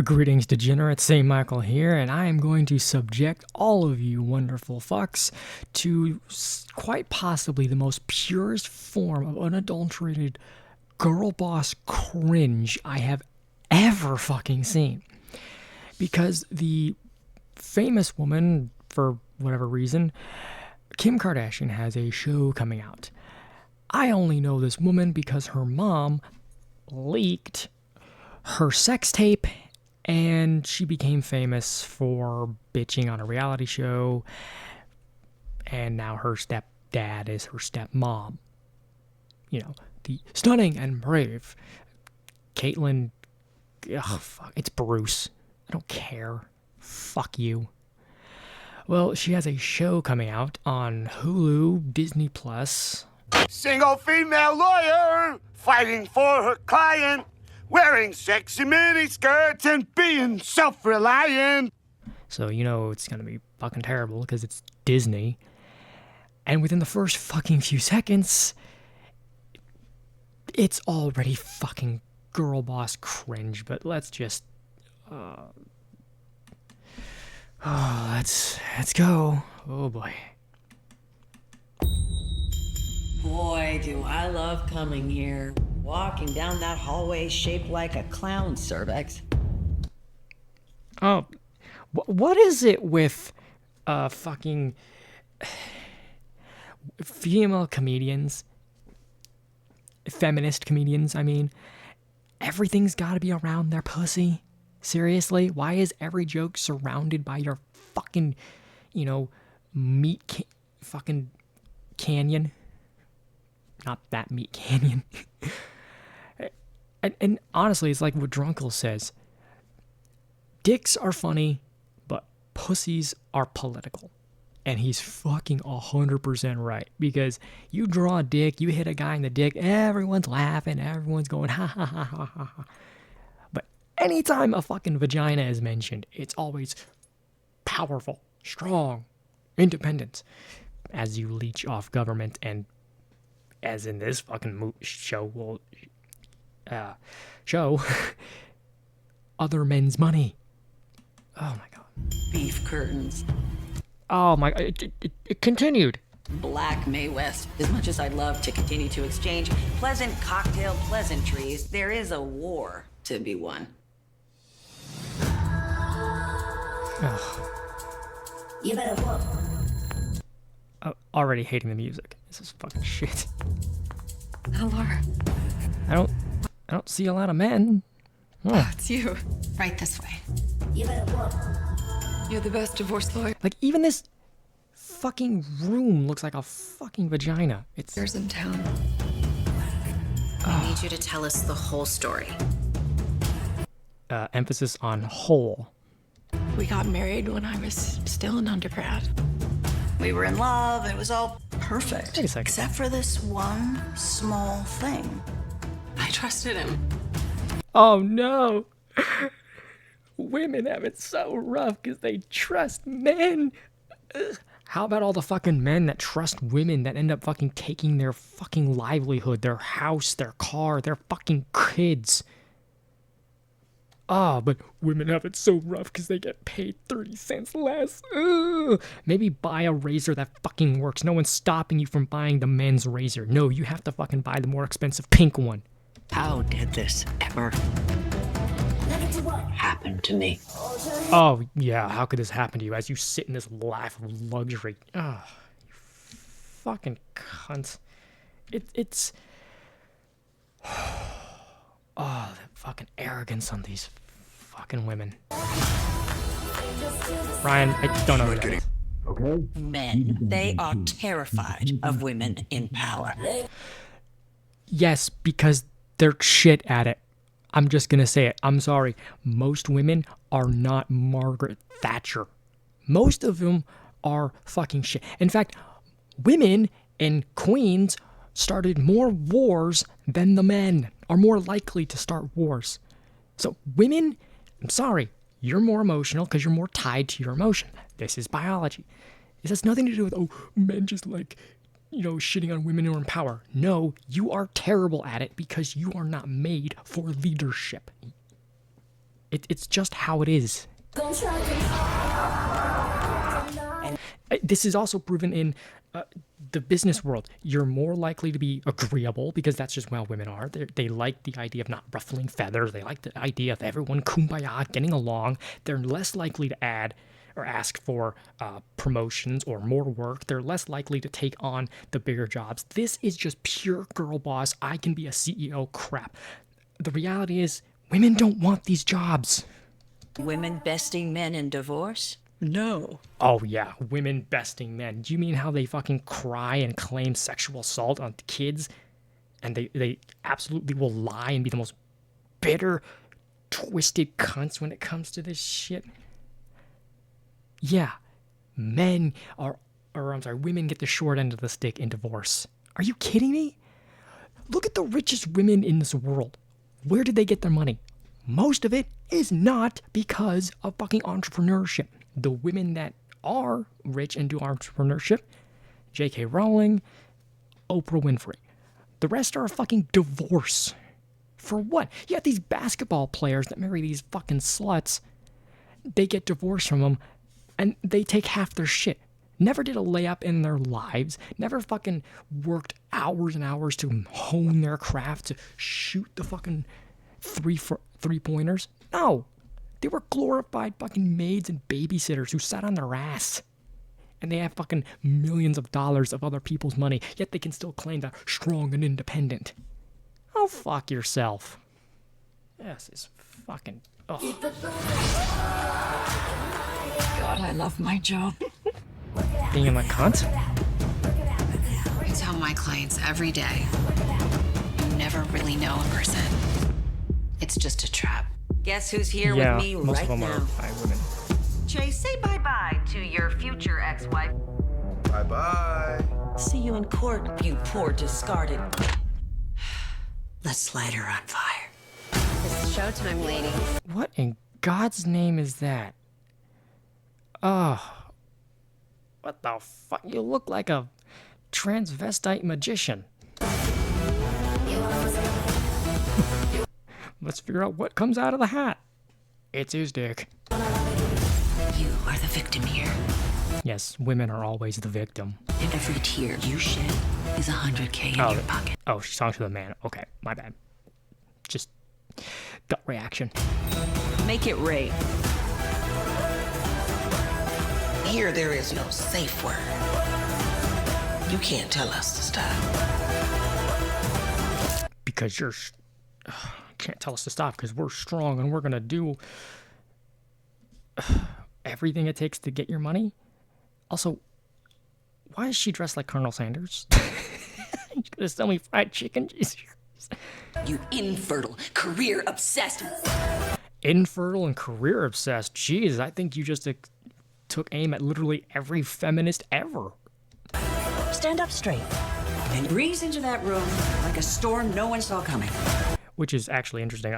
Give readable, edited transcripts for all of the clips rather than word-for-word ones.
Greetings, degenerates. St. Michael here, and I am going to subject all of you wonderful fucks to quite possibly the most purest form of unadulterated girl boss cringe I have ever fucking seen. Because the famous woman, for whatever reason, Kim Kardashian, has a show coming out. I only know this woman because her mom leaked her sex tape, and she became famous for bitching on a reality show, and now her stepdad is her stepmom. You know, the stunning and brave Caitlyn. Ugh, fuck, it's Bruce. I don't care. Fuck you. Well, she has a show coming out on Hulu, Disney Plus. Single female lawyer fighting for her client, wearing sexy mini skirts and being self-reliant. So you know it's gonna be fucking terrible because it's Disney. And within the first fucking few seconds, it's already fucking girl boss cringe. But let's just let's go. Oh boy. Boy, do I love coming here. Walking down that hallway shaped like a clown cervix. Oh, what is it with fucking female comedians? Feminist comedians, I mean. Everything's gotta be around their pussy. Seriously? Why is every joke surrounded by your fucking, you know, fucking canyon? Not that meat canyon. And honestly, it's like what Drunkle says. Dicks are funny, but pussies are political. And he's fucking 100% right. Because you draw a dick, you hit a guy in the dick, everyone's laughing, everyone's going ha ha ha ha ha ha. But anytime a fucking vagina is mentioned, it's always powerful, strong, independent. As you leech off government and, as in this fucking show, other men's money. Oh my god. Beef curtains. Oh my, it continued. Black May West. As much as I'd love to continue to exchange pleasant cocktail pleasantries, there is a war to be won. Ugh. You better walk. Already hating the music. This is fucking shit. Laura. I don't see a lot of men. Oh, it's you. Right this way. You better walk. You're the best divorce lawyer Like, even this fucking room looks like a fucking vagina. It's there's in town. I need you to tell us the whole story. Emphasis on whole. We got married when I was still an undergrad. We were in love, and it was all perfect. Wait a second. Except for this one small thing. I trusted him. Oh no! Women have it so rough because they trust men. Ugh. How about all the fucking men that trust women that end up fucking taking their fucking livelihood, their house, their car, their fucking kids? Ah, but women have it so rough because they get paid 30 cents less. Ugh. Maybe buy a razor that fucking works. No one's stopping you from buying the men's razor. No, you have to fucking buy the more expensive pink one. How did this ever happen to me? Oh, yeah, how could this happen to you as you sit in this life of luxury? Oh, you fucking cunt. It's... Oh, the fucking arrogance on these fucking women. Ryan, I don't know who that is. Okay. Men, they are terrified of women in power. Yes, because they're shit at it. I'm just gonna say it. I'm sorry. Most women are not Margaret Thatcher. Most of them are fucking shit. In fact, women and queens started more wars than the men, are more likely to start wars. So women, I'm sorry, you're more emotional because you're more tied to your emotion. This is biology. This has nothing to do with, oh, men just like, shitting on women who are in power. No, you are terrible at it because you are not made for leadership. It's just how it is. And this is also proven in the business world. You're more likely to be agreeable because that's just how women are. They like the idea of not ruffling feathers. They like the idea of everyone kumbaya, getting along. They're less likely to add or ask for promotions or more work. They're less likely to take on the bigger jobs. This is just pure girl boss. I can be a CEO crap. The reality is women don't want these jobs. Women besting men in divorce? No. Oh yeah, women besting men. Do you mean how they fucking cry and claim sexual assault on kids? And they absolutely will lie and be the most bitter, twisted cunts when it comes to this shit? Yeah, women get the short end of the stick in divorce. Are you kidding me? Look at the richest women in this world. Where did they get their money? Most of it is not because of fucking entrepreneurship. The women that are rich and do entrepreneurship, J.K. Rowling, Oprah Winfrey. The rest are a fucking divorce. For what? You got these basketball players that marry these fucking sluts. They get divorced from them, and they take half their shit. Never did a layup in their lives. Never fucking worked hours and hours to hone their craft, to shoot the fucking three-pointers. No. They were glorified fucking maids and babysitters who sat on their ass. And they have fucking millions of dollars of other people's money, yet they can still claim they're strong and independent. Oh, fuck yourself. This is fucking... Ugh. God, I love my job. Being a cunt? I tell my clients every day, you never really know a person. It's just a trap. Guess who's here Yeah, with me most right of them now? are by women. Chase, say bye-bye to your future ex-wife. Bye-bye. See you in court, you poor discarded. Let's light her on fire. This is showtime, lady. What in God's name is that? Oh. What the fuck? You look like a transvestite magician. Let's figure out what comes out of the hat. It's his dick. You are the victim here. Yes, women are always the victim. And every tear you shed is $100K in your pocket. Oh, she's talking to the man. Okay, my bad. Just gut reaction. Make it rape. Here there is no safe word. You can't tell us to stop. Because you're... can't tell us to stop because we're strong and we're going to do everything it takes to get your money. Also, why is she dressed like Colonel Sanders? You're going to sell me fried chicken? Jesus. You infertile, career-obsessed. Infertile and career-obsessed. Jeez, I think you just took aim at literally every feminist ever. Stand up straight and breeze into that room like a storm no one saw coming. Which is actually interesting.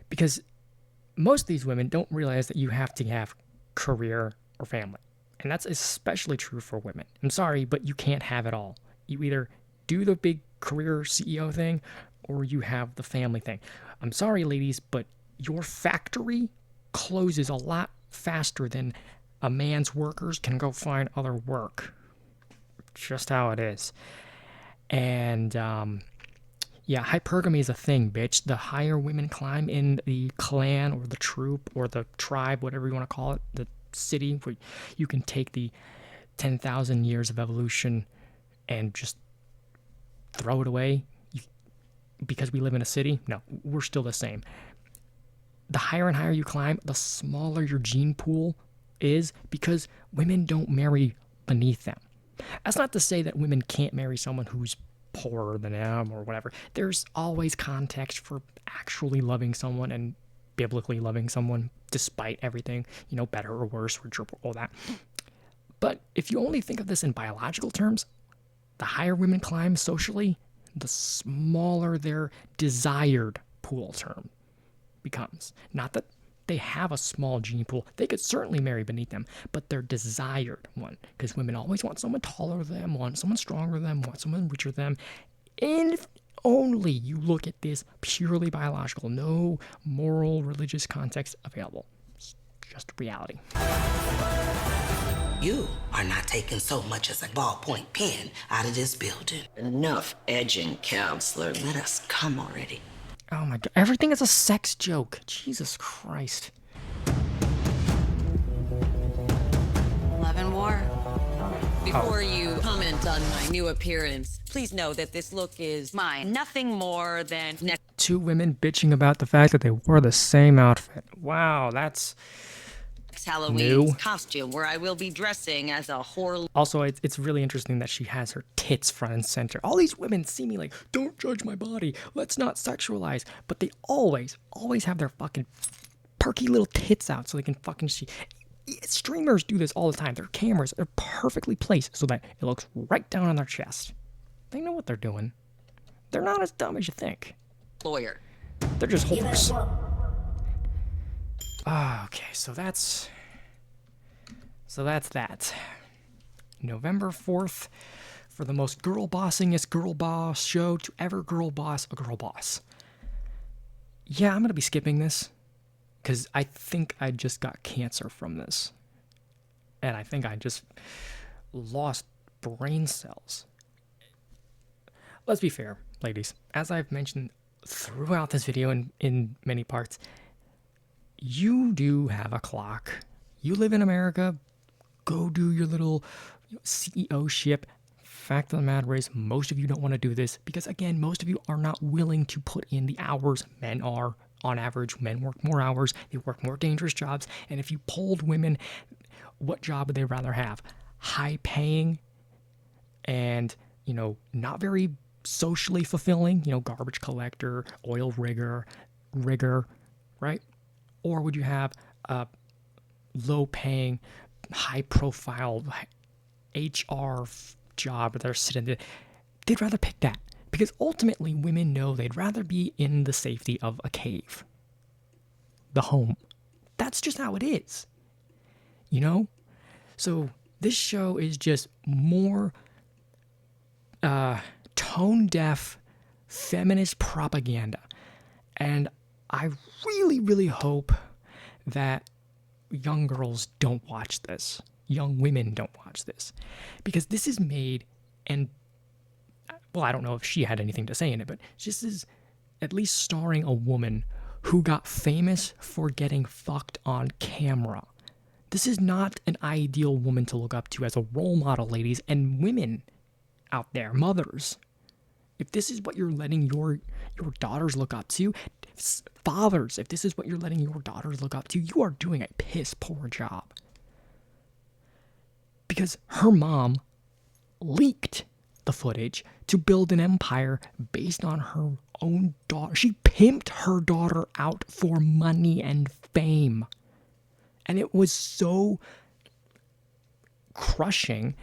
Because most of these women don't realize that you have to have career or family. And that's especially true for women. I'm sorry, but you can't have it all. You either do the big career CEO thing or you have the family thing. I'm sorry, ladies, but your factory closes a lot faster than a man's workers can go find other work. Just how it is. And, yeah, hypergamy is a thing, bitch. The higher women climb in the clan or the troop or the tribe, whatever you want to call it, the city, where you can take the 10,000 years of evolution and just throw it away because we live in a city. No, we're still the same. The higher and higher you climb, the smaller your gene pool is because women don't marry beneath them. That's not to say that women can't marry someone who's poorer than them or whatever. There's always context for actually loving someone and biblically loving someone despite everything, better or worse, or all that. But if you only think of this in biological terms, the higher women climb socially, the smaller their desired pool term becomes. Not that they have a small gene pool. They could certainly marry beneath them, but their desired one. Because women always want someone taller than them, want someone stronger than them, want someone richer than them. And if only you look at this purely biological, no moral, religious context available. It's just reality. You are not taking so much as a ballpoint pen out of this building. Enough edging, counselor. Let us come already. Oh my god, everything is a sex joke. Jesus Christ. Love and War. Before you comment on my new appearance, please know that this look is mine. Nothing more than Two women bitching about the fact that they wore the same outfit. Wow, that's Halloween's new. costume, where I will be dressing as a whore. Also, it's really interesting that she has her tits front and center. All these women see me like, don't judge my body. Let's not sexualize. But they always have their fucking perky little tits out so they can fucking see. Streamers do this all the time. Their cameras are perfectly placed so that it looks right down on their chest. They know what they're doing. They're not as dumb as you think. Lawyer. They're just whores. Okay, so that's that. November 4th for the most girl bossingest girl boss show to ever girl boss a girl boss. Yeah, I'm gonna be skipping this because I think I just got cancer from this, and I think I just lost brain cells. Let's be fair, ladies. As I've mentioned throughout this video in many parts, you do have a clock. You live in America. Go do your little CEO ship. Fact of the matter is, most of you don't want to do this because, again, most of you are not willing to put in the hours men are. On average, men work more hours. They work more dangerous jobs. And if you polled women, what job would they rather have? High paying and, not very socially fulfilling, garbage collector, oil rigger, right? Or would you have a low-paying, high-profile HR job that they're sitting there? They'd rather pick that because ultimately women know they'd rather be in the safety of a cave, the home. That's just how it is, So this show is just more tone-deaf feminist propaganda, and I really, really hope that young girls don't watch this. Young women don't watch this. Because this is made, and, well, I don't know if she had anything to say in it, but this is at least starring a woman who got famous for getting fucked on camera. This is not an ideal woman to look up to as a role model, ladies, and women out there, mothers. If this is what you're letting your daughters look up to, fathers, if this is what you're letting your daughters look up to, you are doing a piss poor job. Because her mom leaked the footage to build an empire based on her own daughter. She pimped her daughter out for money and fame. And it was so crushing,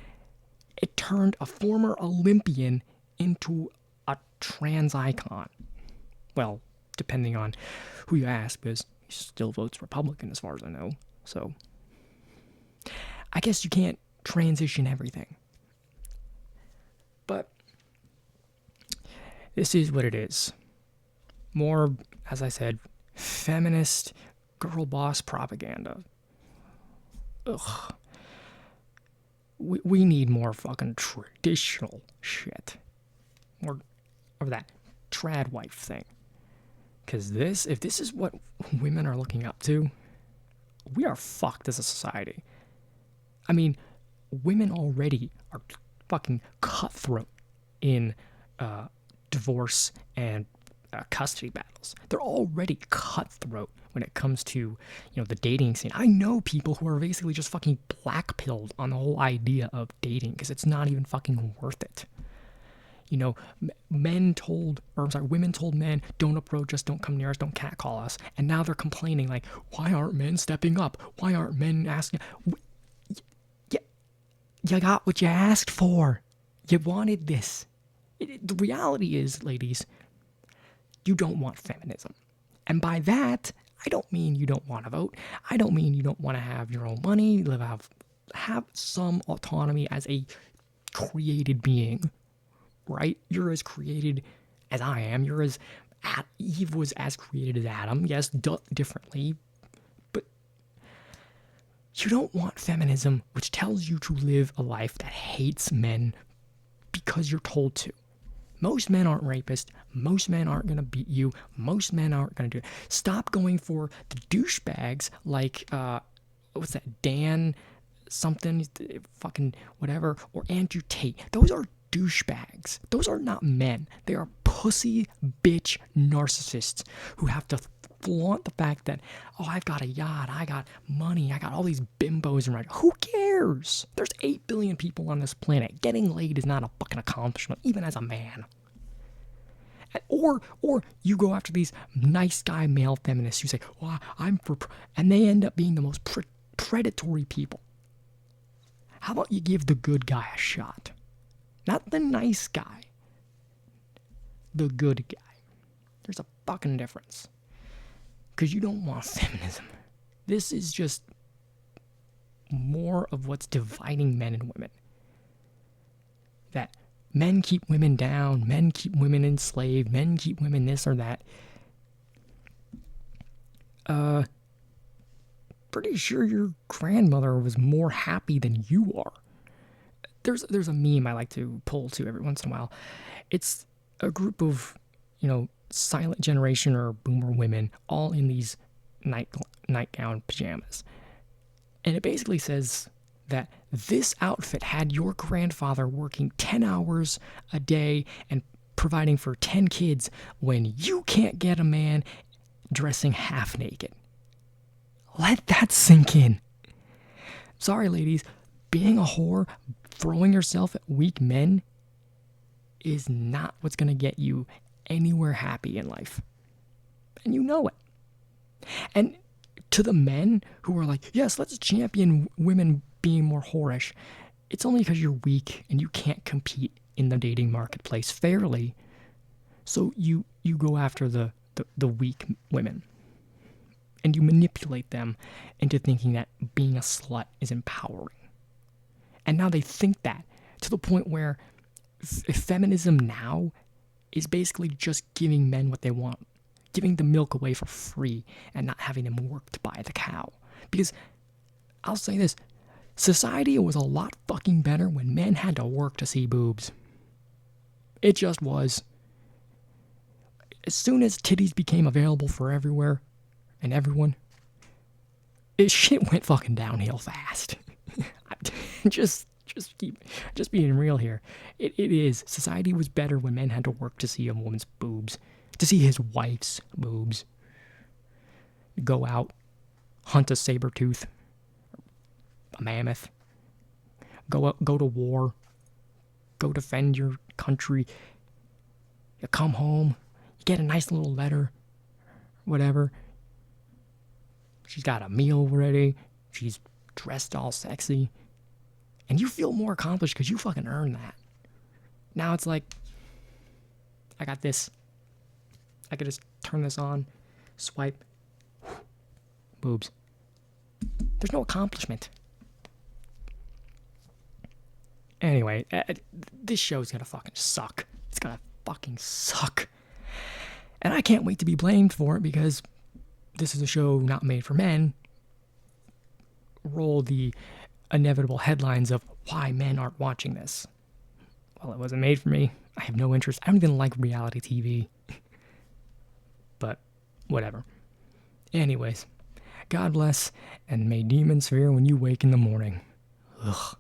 it turned a former Olympian into a trans icon. Well, depending on who you ask, because he still votes Republican as far as I know. So, I guess you can't transition everything. But this is what it is. More, as I said, feminist girl boss propaganda. Ugh. We need more fucking traditional shit. More of that trad wife thing. Because if this is what women are looking up to, we are fucked as a society. I mean, women already are fucking cutthroat in divorce and custody battles. They're already cutthroat when it comes to, the dating scene. I know people who are basically just fucking blackpilled on the whole idea of dating because it's not even fucking worth it. Women told men, don't approach us, don't come near us, don't catcall us. And now they're complaining like, why aren't men stepping up? Why aren't men asking? You got what you asked for. You wanted this. The reality is, ladies, you don't want feminism. And by that, I don't mean you don't want to vote. I don't mean you don't want to have your own money, have some autonomy as a created being, right? You're as created as I am. Eve was as created as Adam. Yes, differently. But you don't want feminism, which tells you to live a life that hates men because you're told to. Most men aren't rapists. Most men aren't going to beat you. Most men aren't going to do it. Stop going for the douchebags like, what's that, Dan something, fucking whatever, or Andrew Tate. Those are douchebags. Those are not men. They are pussy bitch narcissists who have to flaunt the fact that, oh, I've got a yacht, I got money, I got all these bimbos around. Who cares? There's 8 billion people on this planet. Getting laid is not a fucking accomplishment, even as a man. Or you go after these nice guy male feminists who say, well, I'm for, and they end up being the most predatory people. How about you give the good guy a shot? Not the nice guy. The good guy. There's a fucking difference. Because you don't want feminism. This is just more of what's dividing men and women. That men keep women down, men keep women enslaved, men keep women this or that. Pretty sure your grandmother was more happy than you are. There's a meme I like to pull to every once in a while. It's a group of, silent generation or boomer women all in these nightgown pajamas. And it basically says that this outfit had your grandfather working 10 hours a day and providing for 10 kids when you can't get a man dressing half naked. Let that sink in. Sorry, ladies, being a whore, throwing yourself at weak men is not what's going to get you anywhere happy in life. And you know it. And to the men who are like, yes, let's champion women being more whorish, it's only because you're weak and you can't compete in the dating marketplace fairly. So you go after the weak women. And you manipulate them into thinking that being a slut is empowering. And now they think that to the point where feminism now is basically just giving men what they want, giving the milk away for free and not having them work to buy the cow. Because I'll say this, society was a lot fucking better when men had to work to see boobs. It just was. As soon as titties became available for everywhere and everyone, shit went fucking downhill fast. Just being real here. It is. Society was better when men had to work to see a woman's boobs, to see his wife's boobs. Go out, hunt a saber-tooth, a mammoth, go to war, go defend your country. You come home, you get a nice little letter, whatever. She's got a meal ready, she's dressed all sexy, and you feel more accomplished because you fucking earned that. Now it's like, I got this. I could just turn this on, swipe, boobs. There's no accomplishment. Anyway, this show's gonna fucking suck. It's gonna fucking suck. And I can't wait to be blamed for it because this is a show not made for men. Roll the inevitable headlines of why men aren't watching this. Well, it wasn't made for me. I have no interest. I don't even like reality TV. But whatever. Anyways, God bless, and may demons fear when you wake in the morning. Ugh.